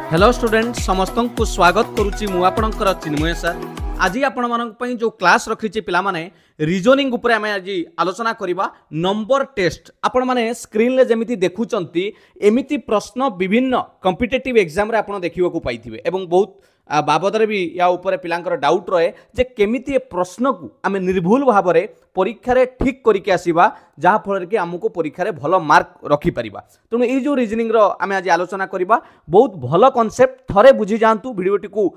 Hello student समस्त को स्वागत करुच्ची मु आपणकर चिन्मय सर। आज आपण मानी जो क्लास रखी पिला माने रीजनिंग उपरे आमे आज आलोचना करिबा नंबर टेस्ट। आपण माने स्क्रीन ले जेमिति देखुचंती एमिति प्रश्न विभिन्न कॉम्पिटिटिव एग्जाम रे आपण देखिबा को पाइथिबे एवं बहुत बाबद भी या ऊपर पिलांकर डाउट रहे जे केमिति प्रश्न को आमे निर्भुल भाव में परीक्षा रे ठीक करके आसीबा जहाँ फल कि आमको परीक्षा रे भल मार्क रखि परिबा। तेणु ये जो रीजनिंग रो आमे आज आलोचना करिबा बहुत भल कॉन्सेप्ट थरे बुझी जांतु वीडियोटी को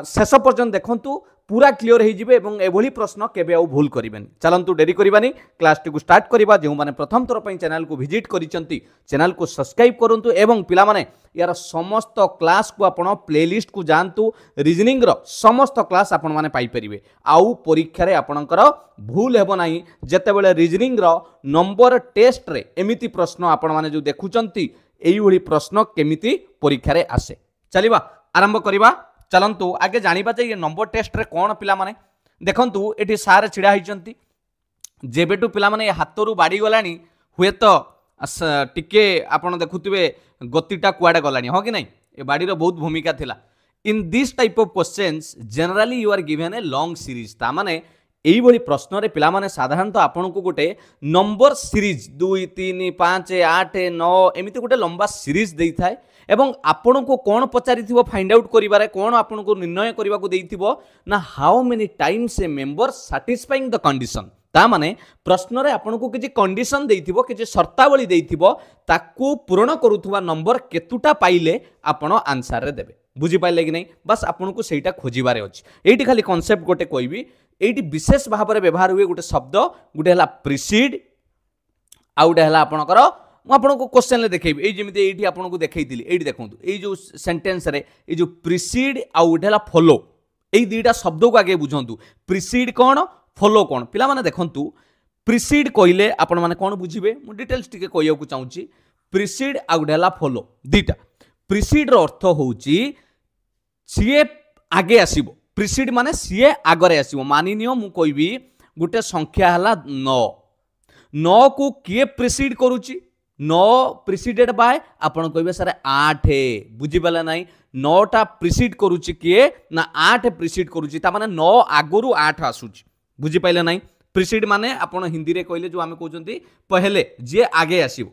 शेष पर्यंत देखंतु पूरा क्लियर हो जिवे एवं एभली प्रश्न केबे आउ भूल करिबेनी। चलंतु डेरी करिबानी क्लास टी को स्टार्ट करिबा। जो माने प्रथम थर पई चैनल को विजिट करिसंती चैनल को सब्सक्राइब करंतु एवं पिला माने यार समस्त क्लास को आपण प्लेलिस्ट को जानतु रीजनिंग रो समस्त क्लास आपण माने पाई परिबे। आउ परीक्षा रे आपणकर भूल हेबो नाही जते बेले रीजनिंग रो नंबर टेस्ट रे एमिति प्रश्न आपण माने जो देखुचंती एई भली प्रश्न केमिति परीक्षा रे आसे। चलिबा आरंभ करिबा। चलंतु आगे जानिबा जे ये नंबर टेस्ट रे कोन पिला माने देखंतु एठी सार छिडा हिचंती जेबेटु पिला माने हातरू बाडी गलानी हुए तो टिके आपण देखुथिबे गतिटा कुआडे गलानी हो कि नहीं ए बाडी रो बहुत भूमिका थिला। In this type of questions generally you are given a long series ता माने एई भली प्रश्न रे पिला माने साधारणतः आपण को गोटे नंबर सीरीज 2 3 5 8 9 एमिति गोटे लंबा सीरीज देई थाए एवं आपण को कौन पचारि फाइंड आउट करिबारे कौन आपण को निर्णय करबा को देइथिबो ना how many times A member satisfying the condition. ता माने प्रश्न रे आपण को किछि कंडीशन देइथिबो किछि शर्तावली देइथिबो ताकू पूर्ण करूथुवा नंबर केतुटा पाइले आपण आंसर रे देबे। बुझी पाइले कि नहीं बस आपण को सेटा खोजिबारे अछि। एठी खाली कांसेप्ट गोटे कहबी एठी विशेष भाव में व्यवहार हुए गोटे शब्द गोटे हला प्रिसीड आ गोटे हला आपणकर आपको क्वेश्चन ले देखैबी ए जेमिति एठी आपको देखैतिली एठी देखंतु ए जो सेंटेंस रे ए जो प्रिसीड आ गोटे हला फॉलो ए दुईटा शब्द को आगे बुझंतु। प्रिसीड कोन फॉलो कोन पिला माने देखंतु प्रिसीड कहिले आपण माने कोन बुझिबे मु डिटेल्स टिके कहियो को चाहूची। प्रिसीड आ गोटे हला फॉलो दुईटा प्रिसीड रो अर्थ होउची सीए आगे आसीबो। प्रिसीड माने सीए आगरे आसीबो। मानि नियो मु कहबी गोटे संख्या हला 9 को किए प्रिसीड करूची 9 प्रिसीडेड बाय आपण कहबे सर 8 बुझी पाला नाही 9टा प्रिसीड करूची किए ना 8 प्रिसीड करूची ता माने 9 आगुरु 8 आसुची। बुझी पाइले नाही प्रिसीड माने आपण हिंदी रे कहले जो आमे कहउचंती पहले जे आगे आसीबो।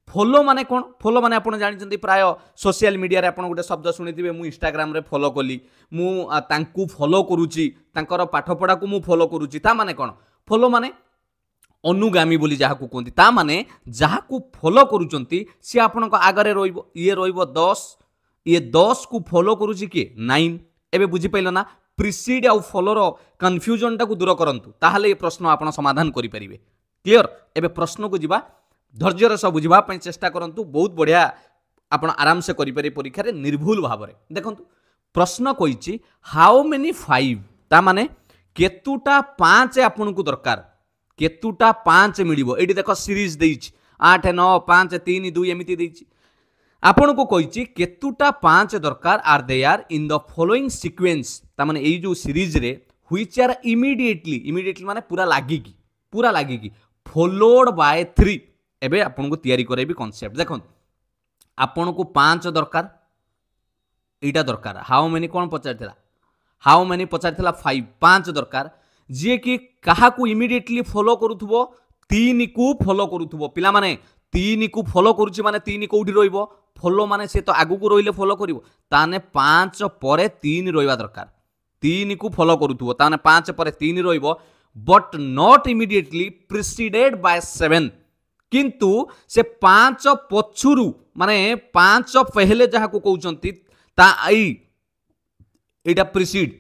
फॉलो माने कोन फॉलो माने आपण जानिचंती प्राय सोशल मीडिया रे आपण गोटे शब्द सुनिथिबे मु इंस्टाग्राम रे फॉलो कली मु तांकू फॉलो करूची तांकर पाठ पढा को मु फॉलो करूची ता माने कोन फॉलो माने अनुगामी बोली जहाँ को कहते ता माने जहाँ को फॉलो करूचंती सी आपण आगरे रोइबो ये रोइबो 10 ये 10 को फॉलो करूची के 9 एबे बुझी पाइलो ना प्रिसीड आ फॉलो रो कंफ्यूजन टा को दूर करंतु ताहाले ये प्रश्न आपण समाधान करि परिबे। क्लियर एबे प्रश्न को जिबा धैर्य रे सब बुझिबा पय चेष्टा करंतु बहुत बढ़िया आपण आराम से करि पारे परीक्षा रे निर्भुल भाव रे। देखंतु प्रश्न कहिची हाउ मेनी 5 ता माने केतुटा 5 आपण को दरकार केतुटा 5 मिलिबो। एठी देखो सीरीज देइछि 8 9 5 3 2 एमिति देइछि आपण को कहिछि केतुटा 5 दरकार are they are in the following sequence ता माने एई जो सीरीज रे व्हिच आर इमीडिएटली माने पूरा लागिकी फॉलोड बाय 3। एबे आपण को तयारी करैबी कांसेप्ट देखन आपण को 5 दरकार एटा दरकार हाउ मेनी कोन पचारथिला हाउ मेनी पचारथिला 5 दरकार जे कि कहा को इमीडिएटली फॉलो करूथबो 3 को फॉलो करूथबो। पिला माने 3 को फॉलो करूची माने 3 कोठी रोइबो फॉलो माने से तो आगु को रोइले फॉलो करिवो ताने 5 परे 3 रोइबा दरकार 3 को फॉलो करूथबो ताने 5 परे 3 रोइबो but not immediately preceded by 7 किंतु से 5 पछुरु माने 5 पहले जहा को कहउचंती ता एटा प्रिसीड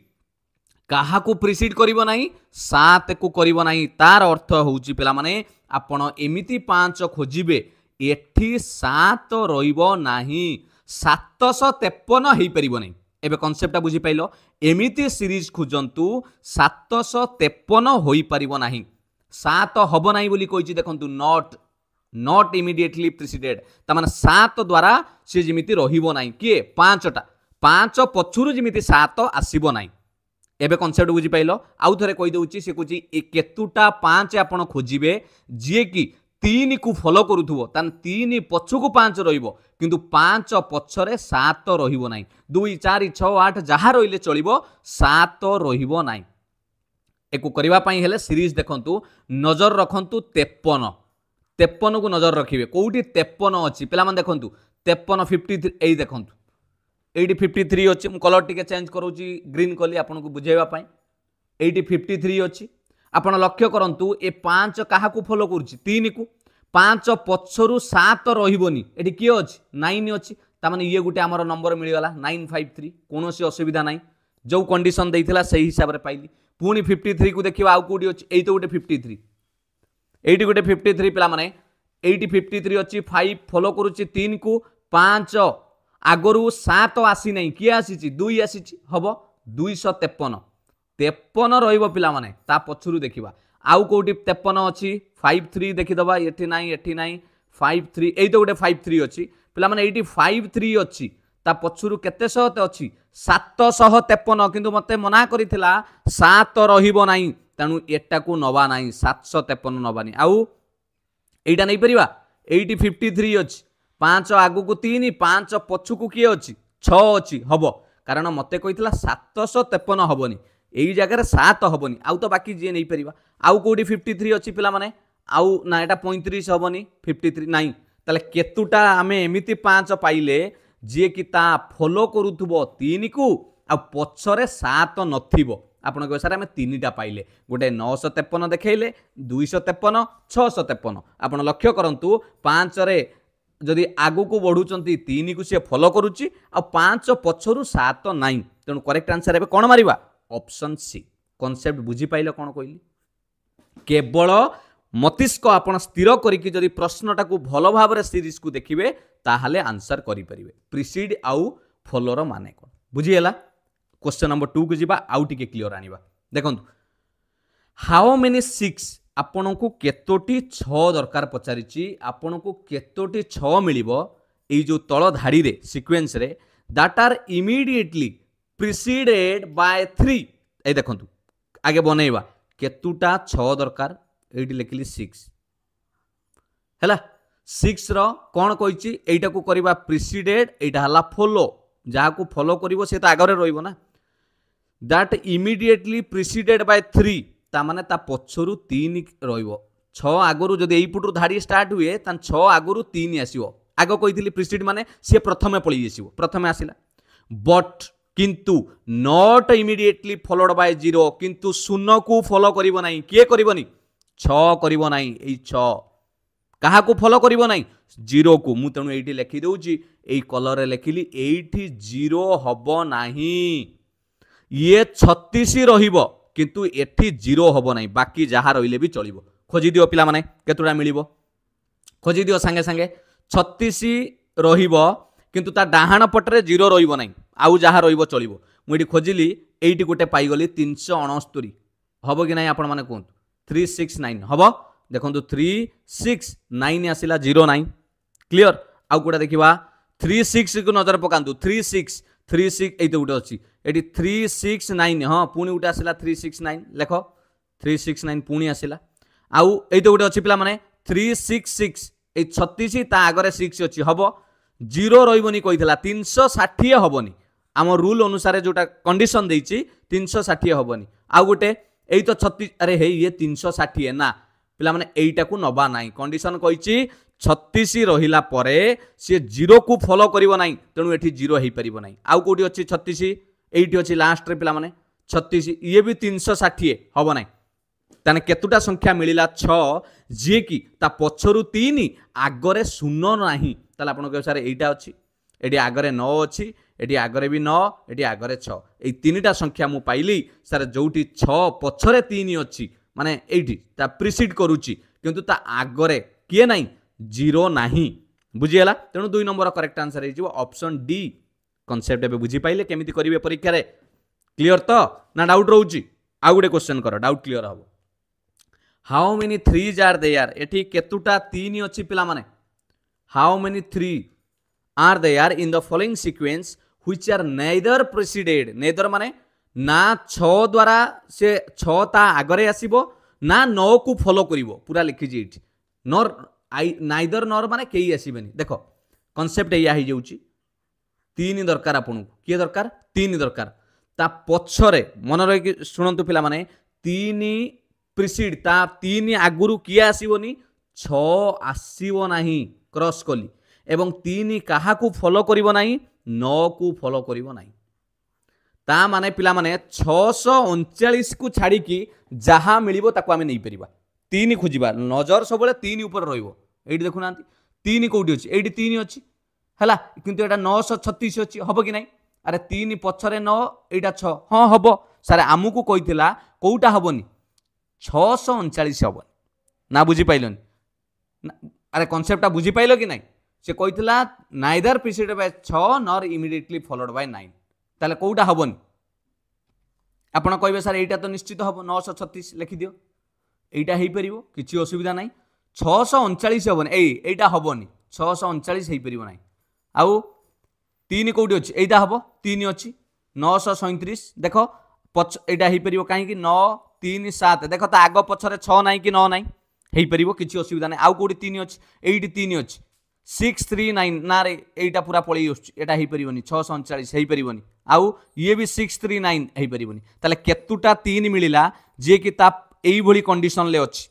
कहा को प्रिसीड करिवो नाही 7 को करिवो नाही तार अर्थ होउची पिला माने आपण एमिति 5 खोजिबे एठी 7 रहिबो नाही 753 हेई परिबो नाही। एबे कांसेप्ट बुझी पाइलो एमिति सीरीज खोजंतु 753 होई परिबो नाही 7 हबो नाही बोली कहिची देखंतु नॉट इमीडिएटली प्रिसीडेड ता माने 7 द्वारा से जिमिति रहिबो नाही किए 5 पछुरु जिमिति 7 आसीबो नाही। एबे कॉन्सेप्ट बुझी पाइलो आउ थरे कहि दउची से कुची केतुटा 5 आपण खोजिबे जे कि तीन को फॉलो करूथुबो तान तीन पछकु 5 रहिबो किंतु 5 पछरे 7 रहिबो नाही 2 4 6 8 जहा रहिले चलिबो 7 रहिबो नाही। एको करिवा पई हेले सीरीज देखंतु नजर रखंतु 53 को नजर रखिबे कोउठी 53 अछि पिला मन देखंतु 53 53 एई देखंतु एडी 53 अछि मु कलर टिके चेंज करूची ग्रीन कली आपन को बुझाइबा पई एडी 53 अछि। आपण लक्ष्य करंतु ए 5 काहा को फॉलो करूची 3 को 5 पछरु 7 रहिबोनी एडी कियो अछि 9 अछि ता माने ये गुटे हमर नंबर मिली गला 953 कोनोसी असुविधा नाही जो कंडीशन देइथिला सही हिसाब रे पाइली। पुनी 53 को देखिबा आउ कोडी अछि एई तो गुटे 53 एडी गुटे 53 पिला माने एडी 53 अछि 5 फॉलो करूची 3 को 5 आगरु 7 आसी नाही किया आसीची 2 आसीची हबो 253 53 रहिबो पिला माने ता पछरु देखिबा आउ कोडी 53 अछि 53 देखि दबा एठी नाही 53 एई तो गुटे 53 अछि पिला माने एठी 53 अछि ता पछरु केते सहते अछि 753 किंतु मते मना करिथिला 7 रहिबो नाही तनु एटा को नबा नाही 753 नबानी आउ एटा नै परिबा एठी 53 अछि 5 आगु को 3 5 पछु को किए अछि 6 अछि हबो कारण मते कहिथिला 753 हबोनी एई जगह 7 हबोनी आउ तो बाकी जे नै परिबा आउ कोडी 53 अछि पिला माने आउ ना एटा 35 हबोनी 53 नाही तले केतुटा हमें एमिति 5 पाइले जे कि ता फॉलो करूथुबो 3 को आ पछरे 7 नथिबो आपण को सारे हमें 3टा पाइले गोटे 953 देखैले 253 653 आपण लक्ष्य करंतु 5 रे जदि आगु को बढ़ुचंती 3 को से फॉलो करूची आ 5 पछरु 7 नाही तेनु करेक्ट आंसर एबे कोन मारिबा ऑप्शन सी। कांसेप्ट बुझी पाइले कोन कहली केवल मतिष्क आपण स्थिर करिकि जदि प्रश्नटा को भलो भाबरे सीरीज को देखिबे ताहाले आंसर करि परिबे प्रिसीड आउ फॉलोर माने कोन बुझी हैला। क्वेश्चन नंबर 2 को जिबा आउ टिके क्लियर आनिबा देखंतु हाउ मेनी 6 आपण को केतोटी 6 दरकार पचारिची आपण को केतोटी 6 मिलिबो एई जो तळ धाडी रे सीक्वेंस रे that are immediately preceded by 3 ए देखंतु आगे बनेइबा केतुटा 6 दरकार एठी लिखली 6 हैला 6 रो कोन कहिची एटा को करबा प्रिसीडेड एटा हला फॉलो जहा को फॉलो करिवो से तो आगरे रहिबो ना दैट इमीडिएटली प्रिसीडेड बाय 3 ता माने ता पछरु 3 रहिबो 6 आगरु जदि एई पुटु धाडी स्टार्ट हुए तान 6 आगरु 3 आसीबो आगो कहितली प्रिसीड माने से प्रथमे पळी आसीबो प्रथमे आसीला बट किंतु नॉट इमीडिएटली फॉलोड बाय 0 किंतु 0 को फॉलो करिवो नाही किए करिवोनी 6 करिवो नाही एई 6 कहा को फॉलो करिवो नाही 0 को मु तणु एठी लिखि दउची एई कलर रे लिखिली एठी 0 हबो नाही ये 36 रहिबो किंतु एठी 0 हबो नाही बाकी जहा रहिले भी चलिबो खोजी दियो पिला माने केतुडा मिलिबो खोजी दियो संगे संगे 36 रहिबो किंतु ता डाहाण पटरे 0 रहिबो नाही आउ जहा रहिबो चलिबो मु एठी खोजिली एठी गोटे पाई गली 369 हबो कि नाही आपण माने कोन 369 हबो देखंतु 369 आसिला 09 क्लियर आउ कोडा देखिबा 36 को नजर पकांतु 36 एई तो गुटे अछि एठी 369 हां पुनी उटा आसिला 369 लेखो 369 पुनी आसिला आउ एई तो गुटे अछि पिला माने 366 ए 36 ता आगरे 6 अछि हबो 0 रहिबोनी कहितला 360 हबोनी आम रूल अनुसार जोटा कंडीशन देइछि 360 हबोनी आउ गुटे एई तो 36 अरे हे ये 360 ना पिला माने एईटा को नबा नाही कंडीशन कहिछि 36 रहिला परे से 0 को फॉलो करिवो नाही तेनु एठी 0 हेई परिबो नाही आउ कोठी अछि 36 एठी अछि लास्ट रे पिला माने 36 ये भी 360 हबो नाही ताने केतुटा संख्या मिलिला 6 जे कि ता पछरु 3 आगरे 0 नाही ताले आपण के सारे एईटा अछि एठी आगरे 9 अछि एठी आगरे भी 9 एठी आगरे 6 एई तीनटा संख्या मु पाइली सारे जोठी 6 पछरे 3 अछि माने एठी ता प्रिसीड करूची किंतु ता आगरे किए नाही 0 नाही बुझियला तेणु 2 नंबर करेक्ट आंसर हे जिवो ऑप्शन डी कांसेप्ट एबे बुझी पाइले केमिति करिवे परीक्षा रे क्लियर तो ना डाउट रहउची आ गुटे क्वेश्चन करो डाउट क्लियर हबो how many 3s are there एठी केतुटा 3 अछि पिला माने how many 3 are there in the following sequence which are neither preceded neither माने ना 6 द्वारा से 6 ता आगरे आसीबो ना 9 को फॉलो करिवो पूरा लिखि जी एठी नर नाइदर नर माने कई आसबेनि देख कनसेप्ट या हो जाऊँ तीन दरकार आपन किए दरकार तीन दरकार ता पछरे मन रही शुणु पिला माने तीन प्रिसीड ता तीन आगुरु किए आसबनी छ आसब नाही क्रॉस कली एवं तीन क्या फॉलो करिवो नाही 9 को फॉलो करिवो नाही ता माने पिला माने 639 को छाड़ी की जहाँ मिलिबो ताको आमे नहीं परिबा तीन खोजिबा नजर सब तीन ऊपर रहिबो एठी देखु नांती तीन कोठी अछि एठी तीन अछि हला किंतु एटा 936 अछि हबो कि नाही अरे तीन पछरे 9 एटा 6 हां हबो सारे आमुकु कहितला कोउटा हबोनी 639 हबो ना बुझी पाइलोनी अरे कॉन्सेप्ट बुझी पाइलो कि नाही से कहितला neither preceded by 6 nor immediately followed by 9 ताले कोउटा हबोनी आपण कहबे सर एटा तो निश्चित हबो 936 लिखि दियो एटा हेई परिबो किछि असुविधा नाही 639 हबोनी एटा हबोनी 639 हेई परिबो नाही आउ तीन कोउटी अछि एटा हबो तीन अछि 937 देखो पछ एटा हेई परिबो काहे कि 9 3 7 देखो ता आगो पछरे 6 नाही कि 9 नाही हेई परिबो किछि असुविधा नाही आउ कोउटी तीन अछि एटी तीन अछि 639 ना रे एटा पूरा पळी आछी एटा हेई परिबोनी 639 हेई परिबोनी आउ ये भी 639 हेई परिबोनी ताले केतुटा तीन मिलिला जे कि ता एई भली कंडीशन ले अछि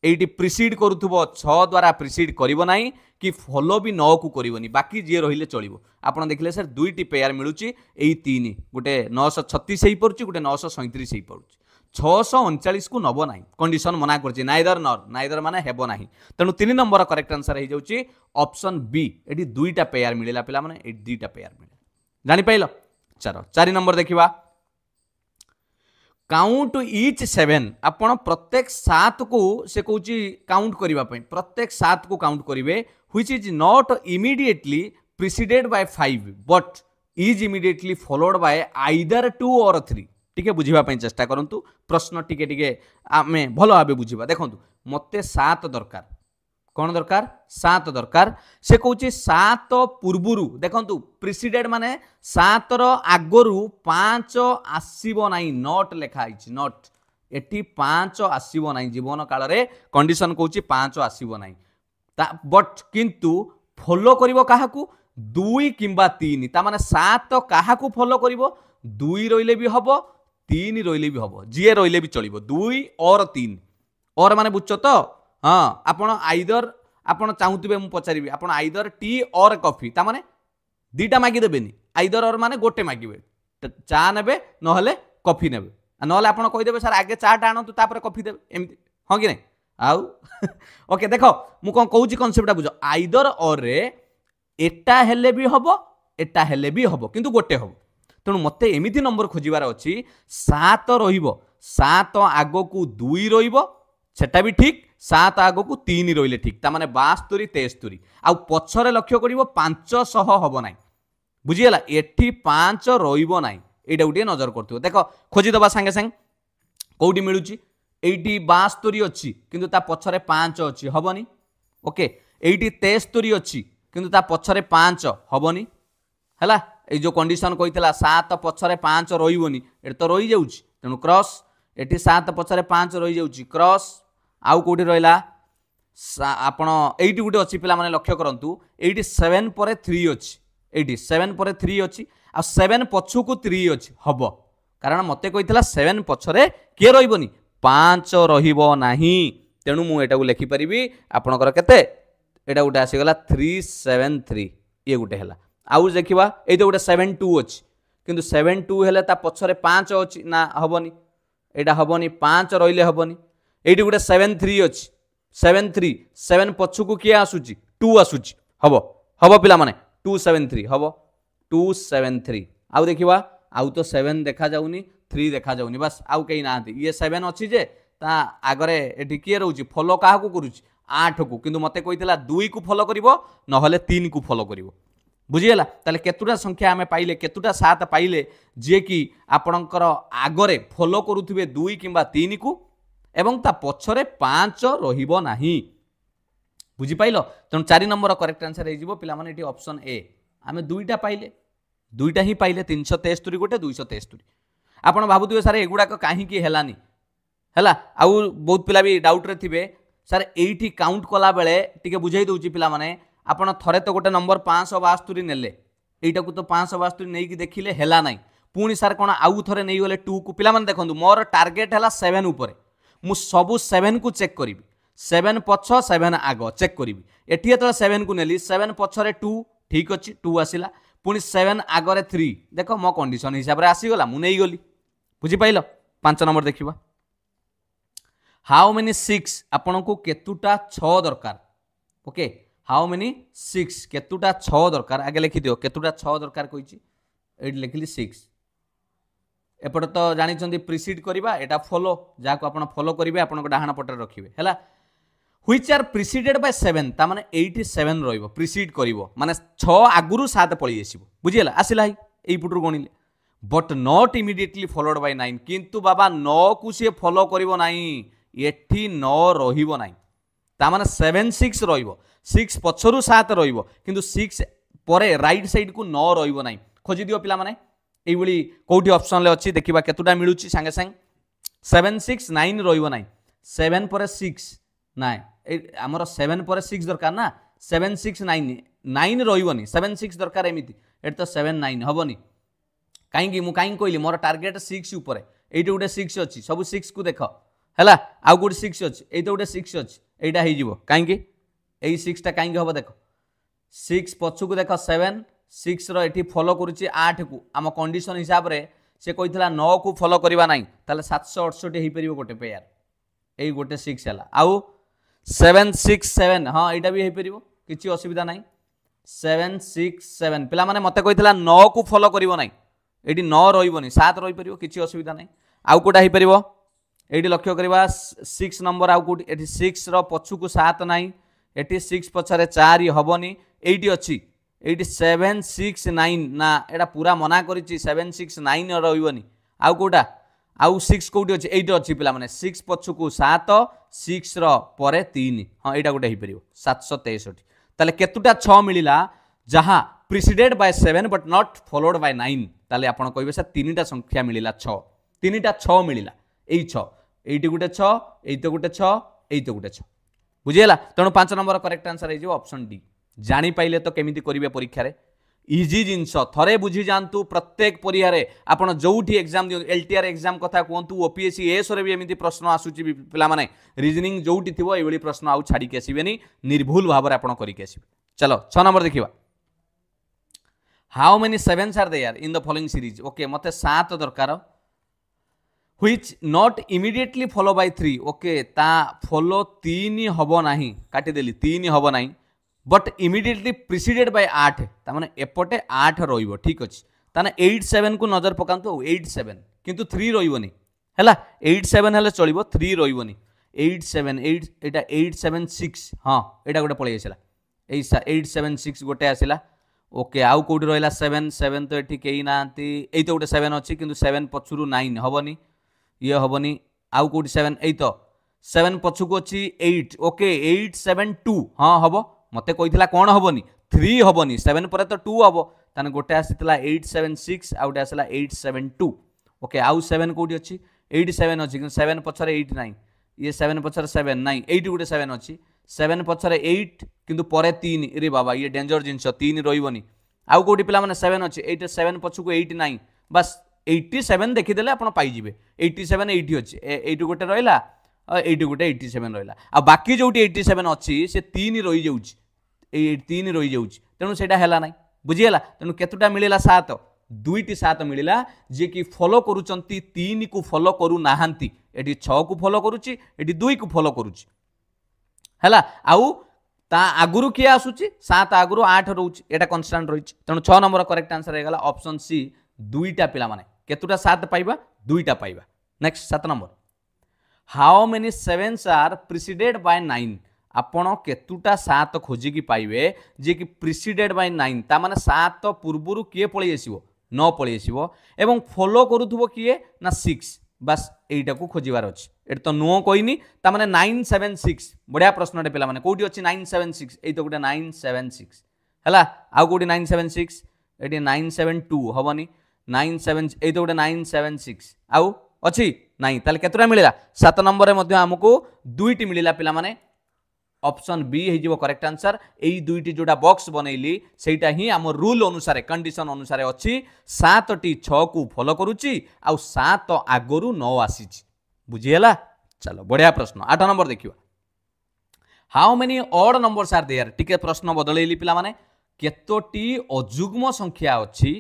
एटी प्रिसीड करूथबो 6 द्वारा प्रिसीड करिवो नाही कि फॉलो भी 9 को करिवोनी बाकी जे रहिले चलिवो आपण देखले सर दुईटी पेयर मिलुची एई तीन गुटे 936 हेई पड़ुची गुटे 937 हेई पड़ुची 639 को नबो नाही कंडीशन मना करछि नाइदर नर नाइदर माने हेबो नाही तेनु 3 नंबर करेक्ट आंसर हे जाउची ऑप्शन बी एटी दुईटा पेयर मिलिला पिला माने एटी दुईटा पेयर मिले जानि पाइलो चलो 4 नंबर देखिबा काउंट ईच 7 आपण प्रत्येक 7 को से कहूची काउंट करिबा पई प्रत्येक 7 को काउंट करिवे which is not immediately preceded bye 5 but is immediately followed bye either 2 और 3 टिके बुझिबा पई चेष्टा करंतु प्रश्न टिके टिके आमे भलो भाबे बुझिबा देखंतु मते 7 दरकार कौन दरकार 7 दरकार से कहूची 7 पूर्वरु देखंतु प्रिसीडेड माने 7 रो आगरु 5 आसीबो नाही नॉट लेखा आइछि नॉट एटी 5 आसीबो नाही जीवन काल रे कंडीशन कहूची 5 आसीबो नाही बट किंतु फॉलो करिवो काहाकू 2 किंबा 3 ता माने 7 काहाकू फॉलो करिवो 2 रहिले भी हबो 3 रहिले भी हबो जे रहिले भी चलिवो 2 और 3 और माने बुझछो तो हाँ आपण आइदर आपण चाहूथिबे मु पचारिबी आपण आइदर टी और कॉफी ता माने दीटा मागी देबेनी आइदर और माने गोटे मागिबे चा नेबे नहले कॉफी नेबे नहले आपण कहि देबे सर आगे चा टा आनतु तापर कॉफी देबे एमती हां कि नै आउ ओके देखो मु कोन कहूची कांसेप्ट बुझो आइदर और रे एटा हेले भी हबो एटा हेले भी हबो किंतु गोटे हबो तेणु मते एमिति नंबर खोजिबार अछि 7 रहिबो 7 आगो को 2 रहिबो सेटा भी ठीक 7 आगो को 3 रहिले ठीक ता माने 72 73 आ पछरे लक्ष्य करिवो 500 हबो नाही बुझियला एठी 5 रहिबो नाही एटा उटे नजर करथिबो देखो खोजि दबा संगे संग कोउटी मिलुची एटी 72 अछि किंतु ता पछरे 5 अछि हबोनी ओके एटी 73 अछि किंतु ता पछरे 5 हबोनी हला ए जो कंडीशन कहितला 7 पछरे 5 रहिबोनी एटा तो रहि जाउची तेनु क्रॉस एटी 7 पछरे 5 रहि जाउची क्रॉस आउ कोठी रहिला आपण एटी गुटे अछि पिला माने लक्ष्य करंतु एटी 7 परे 3 अछि एटी 7 परे 3 अछि आ 7 पछु को 3 अछि हबो कारण मते कहितला 7 पछरे के रहिबोनी 5 रहिबो नाही तेनु मु एटा को लिखि परिबी आपणकर केते एटा गुटे आसी गला 373 ये गुटे हला आउ देखिबा ए जो गुटे 72 अछि किंतु 72 हेले ता पछरे 5 अछि ना हबोनी एटा हबोनी 5 रहिले हबोनी एटी गुटे 73 अछि 73 7 पछु को किया आसुची 2 आसुची हबो हबो पिला माने 273 हबो 273 आउ देखिबा आउ तो 7 देखा जाउनी 3 देखा जाउनी बस आउ कहीं ना ये 7 अछि जे ता आगरे एटी किए रहउची फॉलो काहा को करूची 8 को किंतु मते कहितला 2 को फॉलो करिवो नहले 3 को फॉलो करिवो बुझियला ताले केतुटा संख्या आमे पाइले केतुटा 7 पाइले जे कि आपणकर आगरे फॉलो करूथिबे 2 किंबा 3 को एवं ता पछरे 5 रहिबो नाही बुझि पाइलो तन 4 नंबर करेक्ट आंसर हे जिवो पिला माने एटी ऑप्शन ए आमे दुईटा पाइले दुईटा ही पाइले 373 गोटे 273 आपण भाबुथिबे सारे एगुडा काहे की हेलानी हला आउ बहुत पिला भी डाउट रे थिबे सर एठी काउंट कला बेले टिके बुझाई दउची पिला माने आपण थरे तो गोटे नंबर 572 नेले एटा को तो 572 नै कि देखिले हेला नाही पुणी सर कोन आउ थरे नै गले 2 को पिला माने देखंतु मोर टार्गेट हला 7 ऊपर मु सबु 7 को चेक करिवि 7 पछ 7 आगो चेक करिवि एठी तो 7 को नेली 7 पछरे 2 ठीक अछि 2 आसिला पुणी 7 आगरे 3 देखो मो कंडीशन हिसाब रे आसी गला मु नै गली बुझी पाइलो 5 नंबर देखिबा हाउ मेनी 6 आपन को केतुटा 6 दरकार ओके हाउ मेनी 6 केतुटा 6 दरकार आगे लिखि दियो केतुटा 6 दरकार कहिछि एट लिखली 6 एपट तो जानि चंदी प्रिसीड करिबा एटा फॉलो जाको आपन फॉलो करिवे आपन को डाहाना पटर रखिवे हैला व्हिच आर प्रिसीडेड बाय 7 ता माने 87 रहइबो प्रिसीड करिवो माने 6 आगुरु 7 पळी आसीबो बुझियला आसिला ही एई पुटुर गणिले but not immediately followed by 9 किंतु बाबा 9 को से फॉलो करिवो नाही एठी 9 रहिबो नाही ता माने 7 6 रहिबो 6 पछरु 7 रहिबो किंतु 6 परे राइट साइड को 9 रहिबो नाही खोजि दियो पिला माने एई बळी कोठी ऑप्शन ले अछि देखिबा केतुटा मिलुची संगे संग 7 6 9 रहिबो नाही 7 परे 6 नाइ हमर 7 परे 6 दरकार ना 7 6 9 9 रहिबोनी 7 6 दरकार एमिति एट तो 7 9 हबोनी काईकी मु काई कहली मोर टार्गेट 6 ऊपर एइटे गोटे 6 अछि सब 6 को देख हैला आउ गोटे 6 अछि एइते गोटे 6 अछि एइटा हे जिवो काईकी एई 6 टा काईकी हबो देखो 6 पछु को देख 7 6 रो एठी फॉलो करूची 8 को आम कंडीशन हिसाब रे से कहितला 9 को फॉलो करबा नाही ताले 768 हे परिबो गोटे पेयर एई गोटे 6 हैला आउ 7 6 7 हां एइटा भी हे परिबो किछि असुविधा नाही 7 6 7 पिला माने मते कहितला 9 को फॉलो करबो नाही एटी 9 रहिबोनी 7 रहि परिबो किछि असुविधा नाही आउ कोटा हे परिबो एटी लक्ष्य करबा 6 नंबर आउ कोटी एटी 6 रो पछु को 7 नाही एटी 6 पछरे 4 हबोनी एटी अछि एटी 7 6 9 ना एटा पूरा मना करिछि 7 6 9 रहिबोनी आउ कोटा आउ 6 कोटी अछि एटी अछि पिला माने 6 पछु को 7 6 रो परे 3 हां एटा गोटे हे परिबो 763 ताले केतुटा 6 मिलिला जहां preceded by 7 but not followed by 9 ताले आपण कहबे से तीनटा संख्या मिलिला 6 तीनटा 6 मिलिला एई 6 एइटे गुटे 6 एइते गुटे 6 एइते गुटे 6 बुझियला तणो 5 नंबर करेक्ट आंसर हे जो ऑप्शन डी जानि पाइले तो केमिति करिवे परीक्षा रे इजी जिंस थरे बुझी जानतु प्रत्येक परीक्षा रे आपण जोठी एग्जाम दियो एलटीआर एग्जाम कथा कोंतु ओपीएससी एस रे भी एमिति प्रश्न आसुची पिला माने रीजनिंग जोठी थिबो एबेली प्रश्न आउ छाडी के आसीबेनी निर्भुल भाव रे आपण करि के आसीबे चलो 6 नंबर देखिबा how many 7s are there in the following series okay मते 7 दरकार which not immediately follow by 3 okay ता फॉलो 3 हबो नाही काटी देली 3 हबो नाही बट इमीडिएटली प्रिसीडेड बाय 8 ता माने एपटे 8 रहिबो ठीक अछि ताने 8 7 को नजर पकांतो 8 7 किंतु 3 रहिबोनी हैला 8 7 हेले चलिबो 3 रहिबोनी 8 7 8 एटा 8 7 6 हां एटा गोटे पळै आसिला 8 7 6 गोटे आसिला ओके आउ कोडी रहला 7 7 तो एठी केही नांती एई तो गोटे 7 अछि किंतु 7 पछुरु 9 हबोनी ये हबोनी आउ कोडी 7 एई तो 7 पछुको अछि 8 ओके 8 7 2 हां हबो मते कहितला कोन हबोनी 3 हबोनी 7 परे तो 2 हबो ताने गोटे आसितला 8 7 6 आउटे आसला 8 7 2 ओके आउ 7 कोडी अछि 8 7 अछि किंतु 7 पछरे 8 9 ये 7 पछरे 7 9 8 गोटे 7 अछि 7 पछरे 8 किंतु परे 3 रे बाबा ये डेंजर जिंस 3 रहिबोनी आउ कोडी पिला माने 7 अछि 8 7 पछुको 8 9 बस 87 देखि देले आपण पाई जिवे 87 80 अछि 8 गोटे रहला 8 गोटे 87 रहला आ बाकी जोटी 87 अछि से 3 रहि जाउछि ए 3 रहि जाउछि तेनु सेटा हैला नै बुझियला तेनु केतुटा मिलिला 7 दुईटी 7 मिलिला जे कि फॉलो करूचंती 3 को फॉलो करू नाहंती एठी 6 को फॉलो करूची एठी 2 को फॉलो करूची हैला आउ ता आगुरु किया आसुची 7 आगुरु 8 रहउची एटा कांस्टेंट रहिची तेनु 6 नंबर करेक्ट आंसर हे गला ऑप्शन सी दुईटा पिला माने केतुटा 7 पाइबा दुईटा पाइबा next 7 number how many 7s are preceded by 9 आपण केतुटा 7 खोजी की पाइबे जे कि प्रिसीडेड बाय 9 ता माने 7 पूर्वरु किए पळी आसीबो 9 पळी आसीबो एवं फॉलो करूथबो किए ना 6 बस एटा को खोजिबार अछि एट तो नो कोइनी ता माने 976 बढ़िया प्रश्नटे पिला माने कोठी अछि 976 एई तो गुटे 976 हला आ कोठी 976 एटी 972 हबनी 97 एई तो गुटे 976 आउ अछि नाही ताले केतरा मिलिला 7 नंबर रे मध्ये हमकु दुईटी मिलिला पिला माने ऑप्शन बी हो करेक्ट आंसर। यही दुईटी जोड़ा बॉक्स बनैली सेटा ही आम रूल अनुसार कंडीशन अनुसार अच्छी 7 टी 6 को फॉलो करुच्ची आ 7 आगरू 9 आसी बुझीगला। चलो बढ़िया प्रश्न 8 नंबर देखिए how many odd numbers are there टिके प्रश्न बदलैली पिला माने केतोटी अजुग्म संख्या अच्छी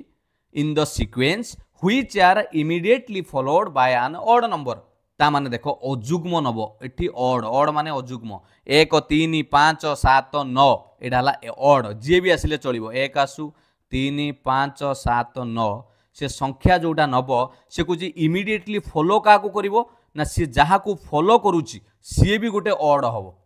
in the sequence which are immediately followed by an odd number ता माने देखो अजुग्म नब एठी ऑड ऑड माने अजुग्म 1 3 5 7 9 एडा हला ऑड जे भी आसिले चलिबो 1 आसु 3 5 7 9 से संख्या जोटा नब से कुछ इमीडिएटली फॉलो का करिवो ना सी जहा को फॉलो करूची सी भी गोटे ऑड हबो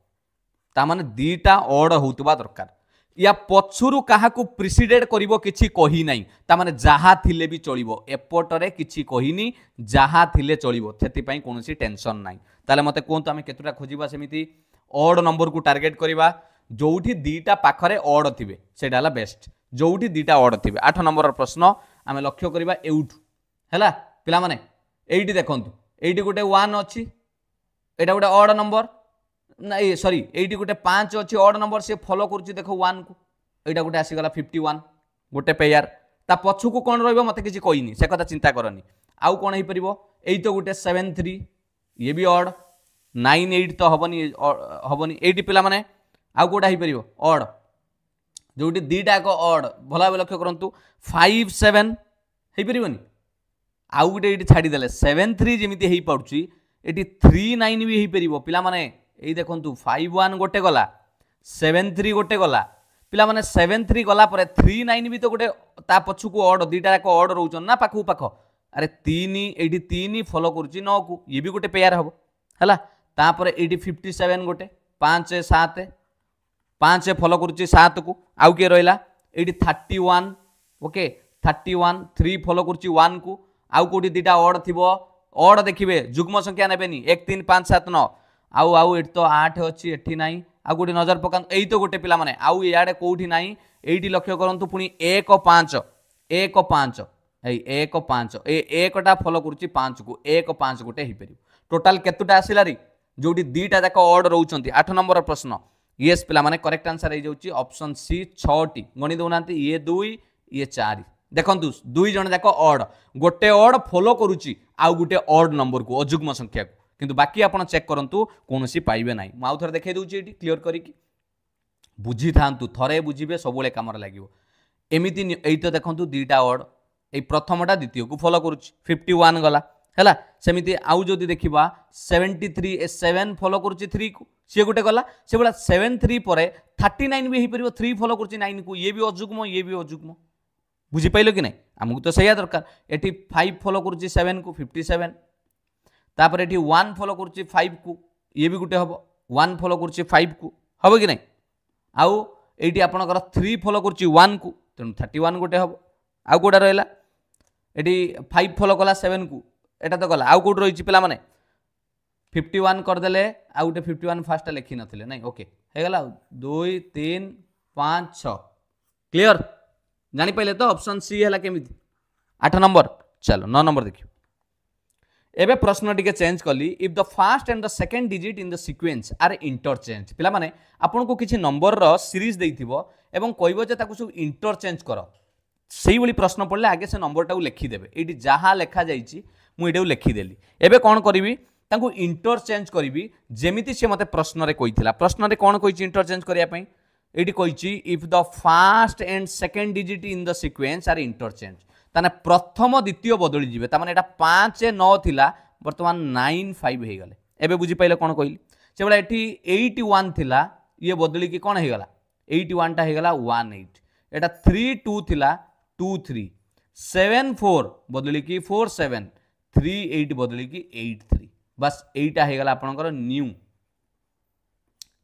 ता माने दीटा ऑड होतबा दरकार या पछुरु काहाकू प्रिसिडेट करिवो किछि कहि नाही ता माने जहा थिले भी चलिवो एपटरे किछि कहिनी जहा थिले चलिवो थेति पई कोनोसी टेंशन नाही ताले मते कोंतो आमे केतुटा खोजिबा सेमिति ऑड नंबर को टार्गेट करिबा जोउठी दीटा पाखरे ऑड थिबे सेटा हला बेस्ट जोउठी दीटा ऑड थिबे 8 नंबर प्रश्न आमे लक्ष्य करिबा एउठु हैला पिला माने एइटी देखंतु एइटी गोटे 1 अछि एटा गोटे ऑड नंबर ना सॉरी एइटी गोटे 5 अच्छी ऑड नंबर से फॉलो करुच्ची देखो 1 को एटा गोटे आसीगला 51 गोटे पेयर ता पछु को कोन रहइबो मते किछि कहिनी से कथा चिंता करनी आउ कोन हे परिबो एई तो गोटे 73 ये भी ऑड 98 तो हबनी एइटी पिला माने आउ कोटा हे परिबो ऑड जोटी दीटा को ऑड भला लक्ष्य करंतु 57 हे परिबोनी आउ गोटे एइटी छाडी देले 73 जेमिति हे पडुची एटी 39 भी हे परिबो पिला माने एई देखंतु 51 गोटे गला 73 गोटे गला पिला माने 73 गला परे 39 भी तो गोटे ता पछु को ऑड दीटा को ऑड रहउचन ना पाखु पाखो अरे 3 एडी 3 फॉलो करूची 9 को ये भी गोटे पेयर हबो हला ता परे एडी 57 गोटे 5 7 5 फॉलो करूची 7 को आउ के रहला एडी 31 ओके 31 3 फॉलो करूची 1 को आउ कोडी दीटा ऑड थिबो ऑड देखिबे जुग्म संख्या नेबेनी 1 3 5 7 9 आउ आउ एट तो 8 अच्छी एठी नाही आ गोटे नजर पकान एई तो गोटे पिला माने आउ याडे कोठी नाही एइटी लक्ष्य करंतु पुनी 1 5 1 5 एई 1 5 ए एकटा फॉलो करूची 5 को 1 5 गोटे हे परियो टोटल केतुटा आसिलारी जोटी दीटा जाक ऑड रहउचंती 8 नंबर प्रश्न यस पिला माने करेक्ट आंसर हे जाउची ऑप्शन सी 6 टी गणि दोनांती ये 2 ये 4 देखंतु दुई जण जाक ऑड गोटे ऑड फॉलो करूची आउ गोटे ऑड नंबर को अजुग्म संख्या को किंतु बाकी आपण चेक करंतु कोनोसी पाइबे नाही मु आउ थरे देखाइ दउची एटी क्लियर करिकि बुझी थांतु थरे बुझिबे सबोले कामर लागिवो एमिति एई तो देखंतु दीटा ऑड ए प्रथमटा द्वितीय को फॉलो करूची 51 गला हैला सेमिति आउ जदी देखिबा 73 ए 7 फॉलो करूची 3 को से गोटे गला से बला 73 परे 39 भी हे परिबो 3 फॉलो करूची 9 को ये भी अजुग्म बुझी पाइलो कि नहीं हमको तो सही दरकार एटी 5 फॉलो करूची 7 को 57 तापर एटी 1 फॉलो करूची 5 को ये भी गोटे हबो 1 फॉलो करूची 5 को हबो कि नहीं आउ एटी आपनकर 3 फॉलो करूची 1 को तेनु 31 गोटे हबो आउ कोडा रहला एटी 5 फॉलो कला 7 को एटा तो गला आउ कोड रहिची पिला माने 51 कर देले आउ गोटे 51 फास्ट लिखि नथिले नहीं ओके हे गला 2 3 5 6 क्लियर जानि पाइले तो ऑप्शन सी हला केमिति 8 नंबर चलो 9 नंबर देखियो एबे प्रश्न टिके चेंज कली if the first and the second digit in the sequence are interchange पिला माने आपन को किछि नंबर रो सीरीज देइथिबो एवं कहबो जे ताकु सब इंटरचेंज करो सेही बली प्रश्न पड़ले आगे से नंबर टाउ लिखि देबे एटी जहा लेखा जाईची मु एटाउ लिखि देली एबे कोन करिवि ताकु इंटरचेंज करिवि जेमिति से मते प्रश्न रे कहिथिला प्रश्न रे कोन कहिची इंटरचेंज करिया पई एटी कहिची if the first and second digit in the sequence are interchange ताने प्रथम द्वितीय बदली जिवे ता माने एटा 5 9 थिला वर्तमान 9 5 हे गले एबे बुझी पाइले कोन कहली से बला एठी 81 थिला ये बदली की कोन हे गला 81 टा हे गला 18 एटा 3 2 थिला 2 3 7 4 बदली की 4 7 3 8 बदली की 8 3 बस एटा हे गला आपनकर न्यू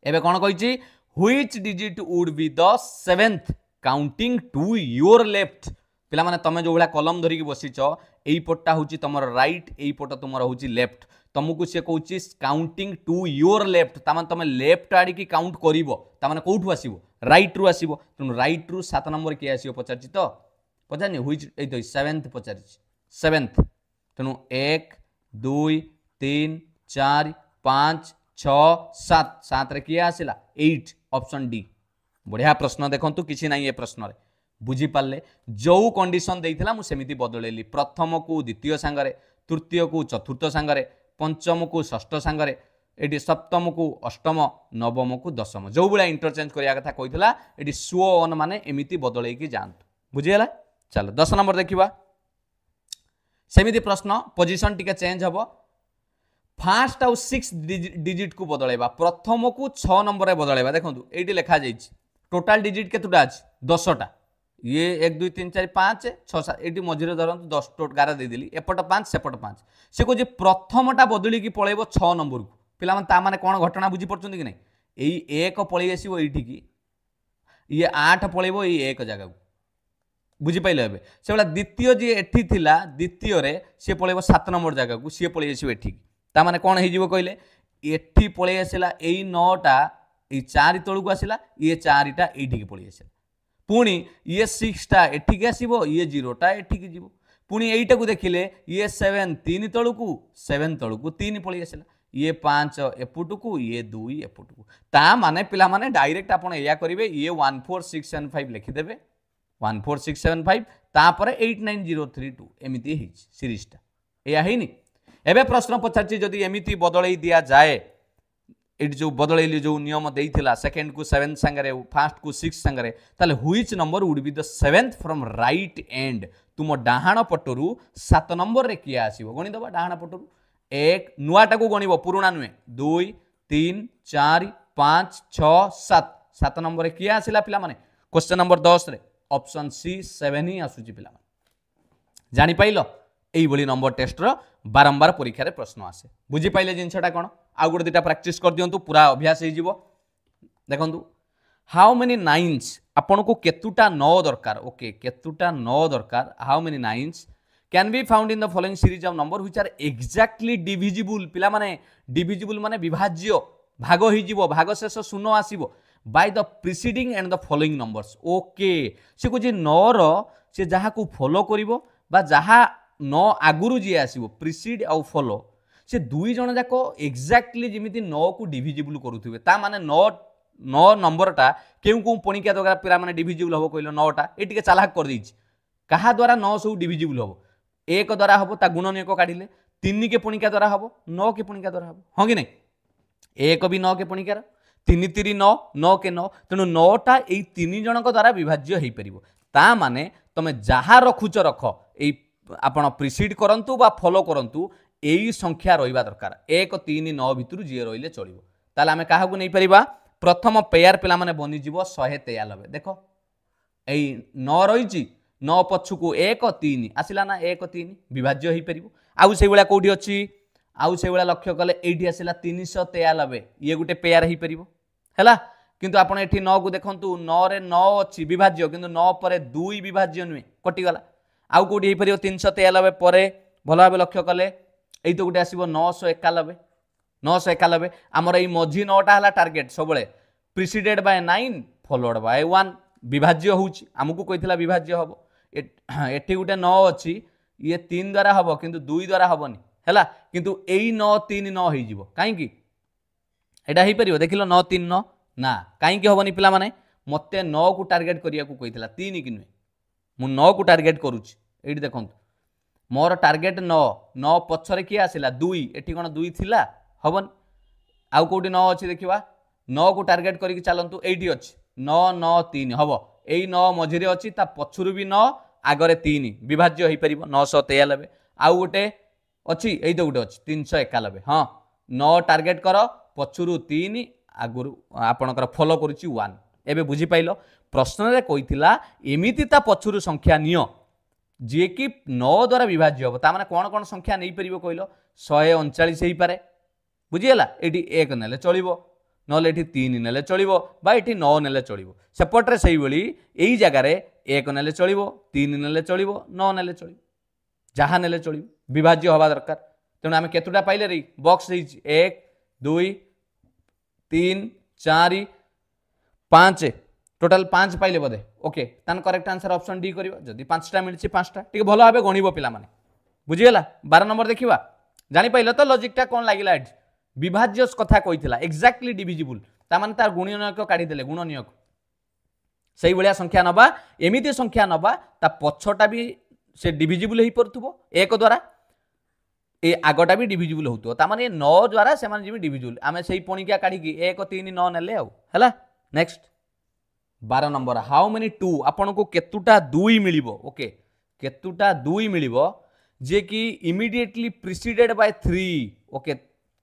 एबे कोन कहिची which digit would be the seventh counting to your left पिला माने तमे जो भला कलम धरिकी बसिच एई पट्टा होची तमर राइट एई पट्टा तुमर होची लेफ्ट तुमको से कहूची काउंटिंग टू योर लेफ्ट तामान तमे लेफ्ट आडी की काउंट करिवो तामाने कोठु आसीबो राइट रु आसीबो तुम राइट रु 7 नंबर के आसीबो पचारची तो पचारनी व्हिच एई तो 7th पचारची 7th तनु 1 2 3 4 5 7 7 रे किए आसिला 8 ऑप्शन डी। बढ़िया प्रश्न देखंतु किछि नाही ए प्रश्न रे बुझी पाले जो कंडीशन देइथिला मु सेमिति बदलेली प्रथम को द्वितीय सांगरे तृतीय को चतुर्थ सांगरे पंचम को षष्ठ सांगरे एटी सप्तम को अष्टम नवम को दशम जो बड़ा इंटरचेंज करिया कथा कहिथिला एटी सो ऑन माने एमिति बदलै की जानतु बुझियला। चलो 10 नंबर देखिबा सेमिति प्रश्न पोजीशन टिके चेंज हबो फास्ट आउ 6 डिजिट को बदलैबा प्रथम को 6 नंबर रे बदलैबा देखंतु एटी लिखा जाइछि टोटल डिजिट केतुटा अछि 10 टा ये 1 2 3 4 5 6 7 एटी मझिरे धरंतु 10 टोट गारा दे देली एपट 5 सेपट 5 से को जे प्रथमटा बदली की पळेबो 6 नंबर को पिला माने ता माने कोन घटना बुझी पड़छन कि नै एई 1 पळै आसीबो एठी की ये 8 पळेबो एई 1 जगह को बुझी पाइले एबे से वाला द्वितीय जे एठी थिला द्वितीय रे से पळेबो 7 नंबर जगह को से पळै आसीबो एठी ता माने कोन हे जीवो कहले एठी पळै आसीला एई 9 टा एई 4 तळु को आसीला ये 4 टा एठी की पळै आसीला पुणी ये 6 टा एठी के आसीबो ये 0 टा एठी की जीवो पुणी एईटा को देखिले ये 7 3 तळु को 7 तळु को 3 पळै आसीला ये 5 एपुट को ये 2 एपुट को ता माने पिला माने डायरेक्ट आपण एया करिवे ये 1 4 6 7 5 लिखि देबे 1 4 6 7 5 तापर 8 9 0 3 2 एमिति हिच सीरीज टा एया हेनी एबे प्रश्न पछारछि जदि एमिति बदलै दिया जाए एट जो बदलैली जो नियम देइथिला सेकंड को 7 संगरे फर्स्ट को 6 संगरे ताले which number would be the 7th from right and तुम डाहाण पटरु 7 नंबर रे किया आसीबो गणि दबा डाहाण पटरु एक नुआटा को गणिबो पुराना नुए 2 3 4 5 6 7 7 नंबर रे किया आसिला पिला माने क्वेश्चन नंबर 10 रे ऑप्शन सी 7 ही आसुची पिला माने जानि पाइलो एई बली नंबर टेस्ट रो बारंबार परीक्षा रे प्रश्न आसे बुझी पाइले जिनछटा कोन आउ गोटे दुटा प्रैक्टिस कर दियंतु पूरा अभ्यास हो जीवो देखंतु हाउ मेनी नाइन्स आपन को केतुटा 9 दरकार ओके केतुटा 9 दरकार how many nines can be found in the following series of number which are exactly divisible पिला माने डिविजिबल माने विभाज्य भाग हो जीवो भाग शेष शून्य आसीबो by the preceding and the following numbers okay से को जे 9 रो से जहा को फॉलो करिवो बा जहा 9 आगुरु जे आसीबो प्रीसीड आउ फॉलो से दुई जन जाक एक्जाक्टली जमी 9 को डिविजिबल करुवे ता माने 9 नंबरटा केउ को पणिका द्वारा पिला माने डिविजिबल हो कहलो 9 टा ए टिके चालाक कर दैछि कहा द्वारा 9 सब डिविजिबल हो 1 द्वारा हो ता गुणन 1 काढिले 3 के पणिका द्वारा हो 9 के पणिका द्वारा हो हां कि नै 1 भी 9 के पणिकार 3 3 9 9 के 9 तेनु 9 टा एई 3 जनक द्वारा विभाज्य हेई परिबो ता माने तमे जहा रखुच रख एई आपण प्रीसीड करंतु बा फॉलो करंतु एई संख्या रहिबा दरकार 1 3 9 भितरु जे रहिले चलिबो ताले आमे काहा को नै परिबा प्रथम पेयर पिला माने बनि जिवो 193 देखो एई 9 रहिछि 9 पछु को 1 3 आसिला ना 1 3 विभाज्य हेई परिबो आउ से बेला कोठी अछि आउ से बेला लक्ष्य कले एठी आसिला 393 ये गुटे पेयर हेई परिबो हैला किंतु आपण एठी 9 को देखंतु 9 रे 9 अछि विभाज्य किंतु 9 परे 2 विभाज्य नुए कटि गला आउ कोठी हेई परिबो 393 परे भलो भाबे लक्ष्य कले एई तो गुटे आसीबो 991 991 हमर एई मझी 9टा हला टार्गेट सबले प्रीसीडेड बाय 9 फॉलोड बाय 1 विभाज्य होउची हमकु कहितला विभाज्य हबो एठी गुटे 9 अछि ये 3 द्वारा हबो किंतु 2 द्वारा हबोनी हैला किंतु एई 9 3 9 हेई जिवो काहे की एटा हेई परिबो देखिलो 9 3 9 ना काहे की हबोनी पिला माने मते 9 को टार्गेट करिया को कहितला 3 कि नुए मु 9 को टार्गेट करूची एठी देखंतु मोर टार्गेट 9 9 पछरे किया आसिला 2 एठी कोन 2 थिला हबन आउ कोठी 9 अछि देखिबा 9 को टार्गेट करिक चलंतु एठी अछि 9 9 3 हबो एई 9 मझिरे अछि ता पछुरु भी 9 आगरे 3 विभाज्य हेई परिबो 993 आउ गोटे अछि एई तो गोटे अछि 391 हां 9 टार्गेट करो पछुरु 3 आगुरु आपनकर फॉलो करूची 1 एबे बुझी पाइलो प्रश्न रे कहितिला एमिति ता पछुरु संख्या नियो जे कि 9 द्वारा विभाज्य हो ता माने कोन कोन संख्या नै परिबो कहलो 139 हेई पारे बुझियला एठी 1 नेले चलिबो नले एठी 3 नेले चलिबो बा एठी 9 नेले चलिबो सेपट रे सही बली एई जगह रे 1 नेले चलिबो 3 नेले चलिबो 9 नेले चलिबो जहा नेले चलिबो विभाज्य होबा दरकार तेनु आमे केतुटा पाइले रे बॉक्स हेई 1 2 3 4 5 टोटल 5 पाइले बोधे ओके तान करेक्ट आंसर ऑप्शन डी करिवो जदी 5टा मिलछि 5टा ठीक भलो भाबे गणिबो पिला माने बुझियला 12 नंबर देखिबा जानि पाइलो तो लॉजिक टा कोन लागिला एठी विभाज्य कथा कही एक्जाक्टली डिविजिबल तार तार गुणनीयक काढ़ीदे गुणनीयक से भाया संख्या नवा एमती संख्या नवा ता पछटा भी से डिविजिबल हो पार्थो एक द्वारा ए आगटा भी डिविजिबल होतो तामाने 9 द्वारा से माने डिविजिबल आमे सेही पणिका काढी की 1 3 9 नेले आउ हला नेक्स्ट 12 नंबर हाउ मेनी 2 आपन को केतुटा 2 मिलिबो ओके केतुटा 2 मिलिबो जे कि इमिडिएटली प्रिसीडेड बाय 3 ओके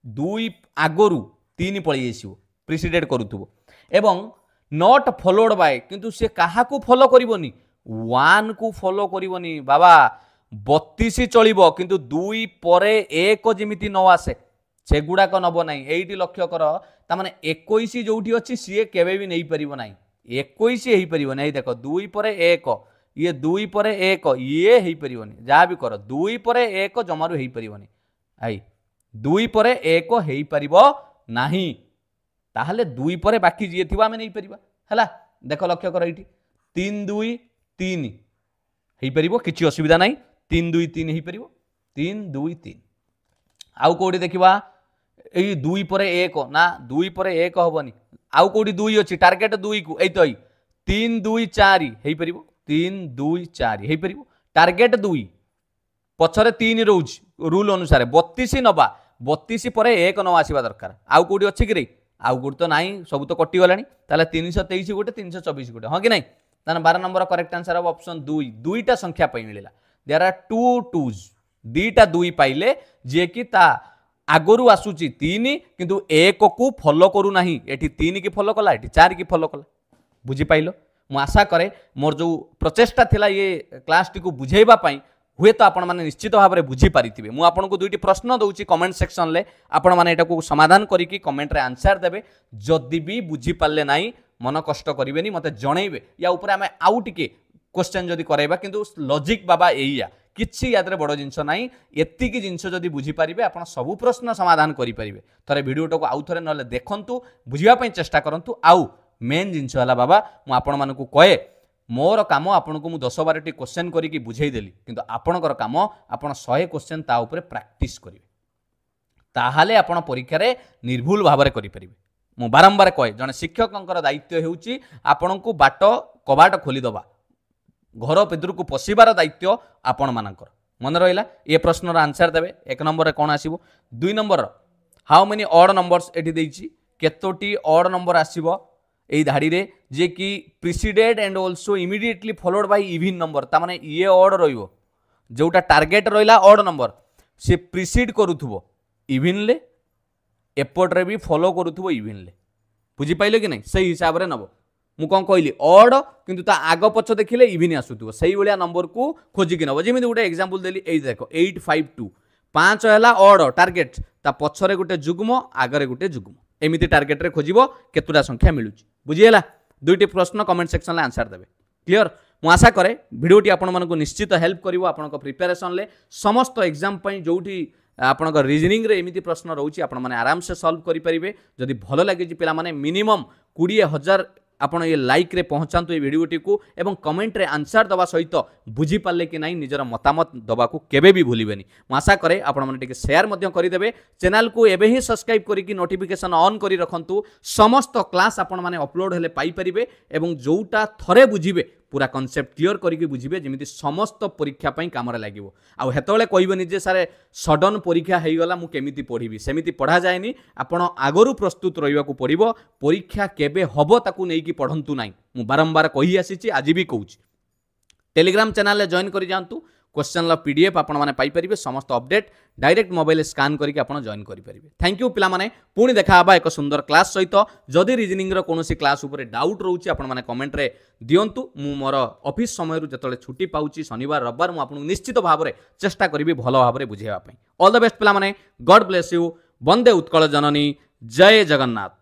2 आगरु 3 पळी आसीबो प्रिसीडेड करूथबो एवं नॉट फॉलोड बाय किंतु से काहा को फॉलो करिवोनी 1 को फॉलो करिवोनी बाबा 32 चलिबो किंतु 2 परे 1 जेमिति न आसे सेगुडाक नब नाही एइटी लक्ष्य कर ता माने 21 जोठी अछि सिए केबे भी नै परिबो नाही 21 हेई परिबो नाही देखो 2 परे 1 ये 2 परे 1 ये हेई परिबोनी जा भी कर 2 परे 1 जमारु हेई परिबोनी आई 2 परे 1 हेई परिबो नाही ताहले 2 परे बाकी जे थिबा आमे नै परिबा हला देखो लक्ष्य कर एइटी 3 2 3 हेई परिबो किछि असुविधा नाही 3 2 3 हेई परिबो 3 2 3 आउ कोडी देखिबा एई 2 परे 1 ना 2 परे 1 होबनी आउ कोडी 2 अछि टार्गेट 2 को एई तई 3 2 4 हेई परिबो 3 2 4 हेई परिबो टार्गेट 2 पछरे 3 रहउछ रूल अनुसार 32 नबा 32 परे 1 न आसीबा दरकार आउ कोडी अछि कि रे आउ कोडी तो नाही सब तो कटि गलानी ताले 323 गोटे 324 गोटे हां कि नाही ताने 12 number correct answer of option 2 दुईटा संख्या पई मिलिला देयर आर 2 2s दीटा 2 पाइले जे कि ता आगरु आसुची 3 किंतु 1 को फॉलो करू नाही एठी 3 की फॉलो कला एठी 4 की फॉलो कला बुझी पाइलो मु आशा करे मोर जो प्रचेष्टा थिला ये क्लास टी को बुझेबा पई हुए तो आपण माने निश्चित भाव में बुझी पारिथिबे मु आपण को दुईटी प्रश्न दउची कमेंट सेक्शन ले आपण माने एटा को समाधान करी की कमेंट रे आंसर देबे जदी भी बुझी पाले नाही मन कष्ट करिवेनी मते जणैबे या ऊपर आमे आउ टिके क्वेश्चन जदी करैबा किंतु लॉजिक बाबा एइया किछि याद रे बड़ जिंस नाही एत्ती की जिंस जदी बुझी पारिबे आपण सब प्रश्न समाधान करि परिबे थरे वीडियोटा को आउ थरे नले देखंतु बुझिबा पई चेष्टा करंतु आउ मेन जिंस हला बाबा मु आपण मानकु कहे मोर काम आपन को मु 10 12 टी क्वेश्चन करी की बुझाई देली किंतु आपनकर काम आपण 100 क्वेश्चन ता ऊपर प्रैक्टिस करिवे ताहाले आपण परीक्षा रे निर्भुल भाव रे करि परिबे मु बारंबार कहे जने शिक्षकंकर दायित्व हेउची आपण को बाट कबाट खोली दबा घर भितर को पशिबार दायित्व आपण मानकर मन रहिला ए प्रश्न रो आंसर देबे 1 नंबर रे कोन आसीबो 2 number how many odd numbers एठी देइची केतोटी ऑड नंबर आसीबो एई धाडी रे जे कि preceded and also immediately followed bye even number ता माने ये ऑड रहिबो जोटा टार्गेट रहिला ऑड नंबर से प्रिसीड करूथबो इवन ले एपट रे भी फॉलो करूथबो इवन ले बुझी पाइले कि नै सही हिसाब रे नबो मु कोन कहली ऑड किंतु ता आग पछ देखिले इवन आसुथबो सही बलिया नंबर को खोजी कि नबो जेमिति गुटे एग्जांपल देली एई देखो 852 5 हला ऑड टार्गेट ता पछरे गुटे जुग्म आगरे गुटे जुग्म एमिति टार्गेट रे खोजिबो केतुरा संख्या मिलुची बुझिएला दुईटी प्रश्न कमेंट सेक्शन ले आंसर देबे क्लियर मु आशा करे वीडियोटी आपण मानको निश्चित हेल्प करिवो आपनक प्रिपरेशन ले समस्त एग्जाम पई जोठी आपनक रीजनिंग रे एमिति प्रश्न रहउची आपण माने आराम से सॉल्व करि परिबे जदि भलो लागे जे पिला माने मिनिमम 20000 आपण ये लाइक रे पहुंचांतु ये वीडियोटी को एवं कमेंट रे आंसर दवा सहित बुझी पाले कि नहीं निजर मतामत दवा को केबे भी भूलिबेनी मु आशा करे आपण माने टिके शेयर मध्य करि देबे चैनल को एबे ही सब्सक्राइब करी कि नोटिफिकेशन ऑन करी रखंतु समस्त क्लास आपण माने अपलोड हेले पाई परिबे एवं जोटा थरे बुझिबे पूरा कॉन्सेप्ट क्लियर करिके बुझिबे जेमिति समस्त परीक्षा पई काम रे लागिवो आ हेतोले कहबेनी जे सारे सडन परीक्षा हेई गला मु केमिति पढिबी सेमिति पढा जायनी आपण आगरु प्रस्तुत रहिवा को पड़िबो परीक्षा केबे हबो ताकू नै कि पढंतु नाही मु बारंबार कहि आसीची आज भी कहूची टेलीग्राम चैनल ले जॉइन करि जानतु क्वेश्चन पीडीएफ आपण माने पाई परिबे समस्त अपडेट डायरेक्ट मोबाइल स्कैन करके आपण जॉइन करि परिबे थैंक यू पिला माने पुणी देखा हबा एक सुंदर क्लास सहित जदि रीजनिंग रो कोनोसी क्लास ऊपर डाउट रहउची आपण माने कमेंट रे दियंतु मु मोर ऑफिस समय रु जतले छुट्टी पाउची शनिवार रविवार मु आपन निश्चित भाव रे चेष्टा करिबी भलो भाव रे बुझेबा पई ऑल द बेस्ट पिला माने गॉड ब्लेस यू वंदे उत्कल जननी जय जगन्नाथ।